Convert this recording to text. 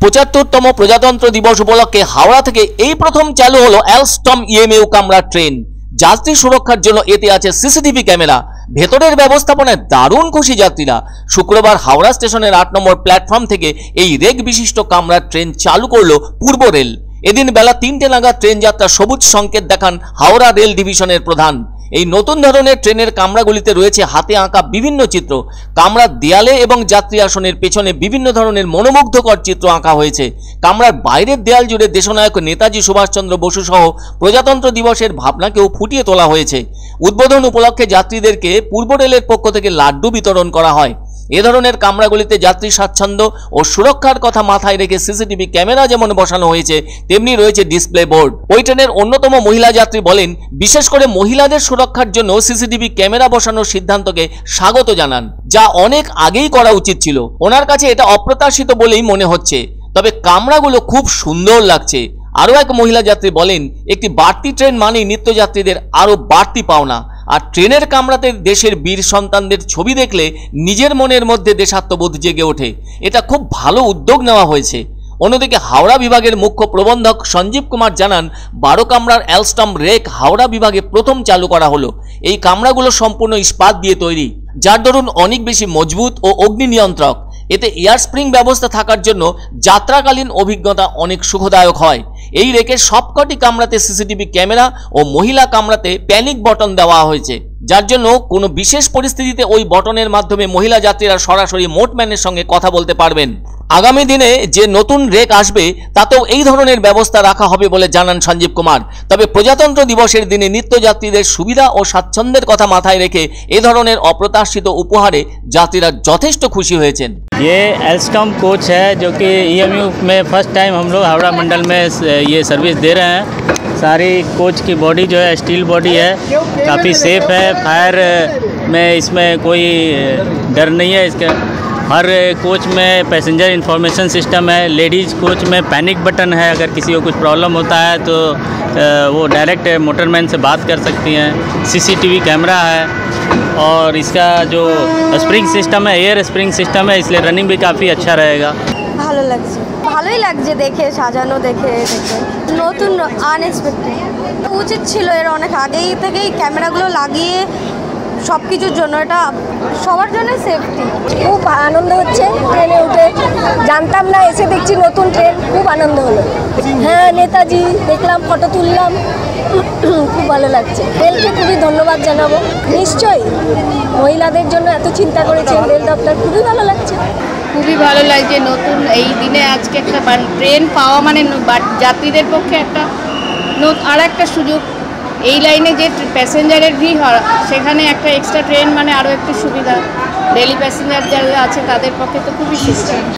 75তম প্রজাতন্ত্র দিবস উপলক্ষে হাওড়া থেকে এই প্রথম চালু হলো অ্যালস্টম ইএমইউ কামরা ট্রেন। যাত্রী সুরক্ষার জন্য এতে আছে সিসিটিভি ক্যামেরা। ভেতরের ব্যবস্থাপনায় দারুণ খুশি যাত্রীরা। শুক্রবার হাওড়া স্টেশনের 8 নম্বর প্ল্যাটফর্ম থেকে এই রেক বিশিষ্ট কামরা ট্রেন চালু করল পূর্ব রেল। এদিন বেলা 3টে নাগাদ ট্রেন যাত্রা সবুজ সংকেত দেখান হাওড়া রেল ডিভিশনের প্রধান। এই নতুন ধরনের ট্রেনের কামরাগুলিতে রয়েছে হাতে আঁকা বিভিন্ন চিত্র। কামরার দেয়ালে এবং যাত্রী আসনের পেছনে বিভিন্ন ধরনের মনোমুগ্ধকর চিত্র আঁকা হয়েছে। কামরার বাইরের দেয়াল জুড়ে দেশনায়ক নেতাজি সুভাষচন্দ্র বসু সহ প্রজাতন্ত্র দিবসের ভাবনাকেও ফুটিয়ে তোলা হয়েছে। উদ্বোধন উপলক্ষে যাত্রীদেরকে পূর্ব রেলের পক্ষ থেকে লাড্ডু বিতরণ করা হয়। এ ধরনের কামরাগুলিতে যাত্রী স্বাচ্ছন্দ্য ও সুরক্ষার কথা মাথায় রেখে সিসিটিভি ক্যামেরা যেমন বসানো হয়েছে, তেমনি রয়েছে ডিসপ্লে বোর্ড। ওই ট্রেনের অন্যতম মহিলা যাত্রী বলেন, বিশেষ করে মহিলাদের সুরক্ষার জন্য সিসিটিভি ক্যামেরা বসানোর সিদ্ধান্তকে স্বাগত জানান, যা অনেক আগেই করা উচিত ছিল। ওনার কাছে এটা অপ্রত্যাশিত বলেই মনে হচ্ছে, তবে কামরাগুলো খুব সুন্দর লাগছে। আরও এক মহিলা যাত্রী বলেন, একটি বাড়তি ট্রেন মানেই নিত্যযাত্রীদের আরও বাড়তি পাওনা। আর ট্রেনের কামরাতে দেশের বীর সন্তানদের ছবি দেখলে নিজের মনের মধ্যে দেশাত্মবোধ জেগে ওঠে। এটা খুব ভালো উদ্যোগ নেওয়া হয়েছে। অন্যদিকে হাওড়া বিভাগের মুখ্য প্রবন্ধক সঞ্জীব কুমার জানান, 12 কামরার অ্যালস্টম রেক হাওড়া বিভাগে প্রথম চালু করা হলো। এই কামরাগুলো সম্পূর্ণ ইস্পাত দিয়ে তৈরি, যার দরুন অনেক বেশি মজবুত ও অগ্নি নিয়ন্ত্রক। এতে এয়ার স্প্রিং ব্যবস্থা থাকার জন্য যাত্রাকালীন অভিজ্ঞতা অনেক সুখদায়ক হয়। এই রেকের সবকটি কামরাতে সিসিটিভি ক্যামেরা ও মহিলা কামরাতে প্যানিক বটন দেওয়া হয়েছে, যার জন্য কোনো বিশেষ পরিস্থিতিতে ওই বটনের মাধ্যমে মহিলা যাত্রীরা সরাসরি মোটম্যানের সঙ্গে কথা বলতে পারবেন। আগামী দিনে যে নতুন রেক আসবে তাতেও এই ধরনের ব্যবস্থা রাখা হবে বলে জানান সঞ্জীব কুমার। তবে প্রজাতন্ত্র দিবসের দিনে নিত্যযাত্রীদের সুবিধা ও স্বাচ্ছন্দ্যের কথা মাথায় রেখে এই ধরনের অপ্রত্যাশিত উপহারে যাত্রীরা যথেষ্ট খুশি হয়েছেন। ये एल्स्टॉम कोच है जो कि ईएमयू में फर्स्ट टाइम हम लोग हावड़ा मंडल में ये सर्विस दे रहे हैं। सारी कोच की बॉडी जो है स्टील बॉडी है, काफ़ी सेफ है। फायर में इसमें कोई डर नहीं है। इसके हर कोच में पैसेंजर इंफॉर्मेशन सिस्टम है। लेडीज़ कोच में पैनिक बटन है, अगर किसी को कुछ प्रॉब्लम होता है तो वो डायरेक्ट मोटरमैन से बात कर सकती हैं। सीसीटीवी कैमरा है और इसका जो स्प्रिंग सिस्टम है, एयर स्प्रिंग सिस्टम है, इसलिए रनिंग भी काफ़ी अच्छा रहेगा। ভালো লাগছে, ভালোই লাগছে দেখে, সাজানো দেখে নতুন আনএক্সপেক্টেড। উচিত ছিল এর অনেক আগেই থেকেই ক্যামেরাগুলো লাগিয়ে সব কিছুর জন্য, এটা সবার জন্য সেফটি। খুব আনন্দ হচ্ছে ট্রেনে উঠে, জানতাম না, এসে দেখছি নতুন ট্রেন, খুব আনন্দ হলো। হ্যাঁ, নেতাজি দেখলাম, ফটো তুললাম, খুব ভালো লাগছে। রেলকে খুবই ধন্যবাদ জানাবো। নিশ্চয়ই মহিলাদের জন্য এত চিন্তা করেছে রেল দপ্তর, খুবই ভালো লাগছে। খুবই ভালো লাগছে নতুন এই দিনে আজকে একটা ট্রেন পাওয়া মানে যাত্রীদের পক্ষে একটা আর একটা সুযোগ। এই লাইনে যে প্যাসেঞ্জারের ভিড় হয় সেখানে একটা এক্সট্রা ট্রেন মানে আরও একটু সুবিধা। ডেলি প্যাসেঞ্জার যারা আছে তাদের পক্ষে তো খুবই সুবিধা।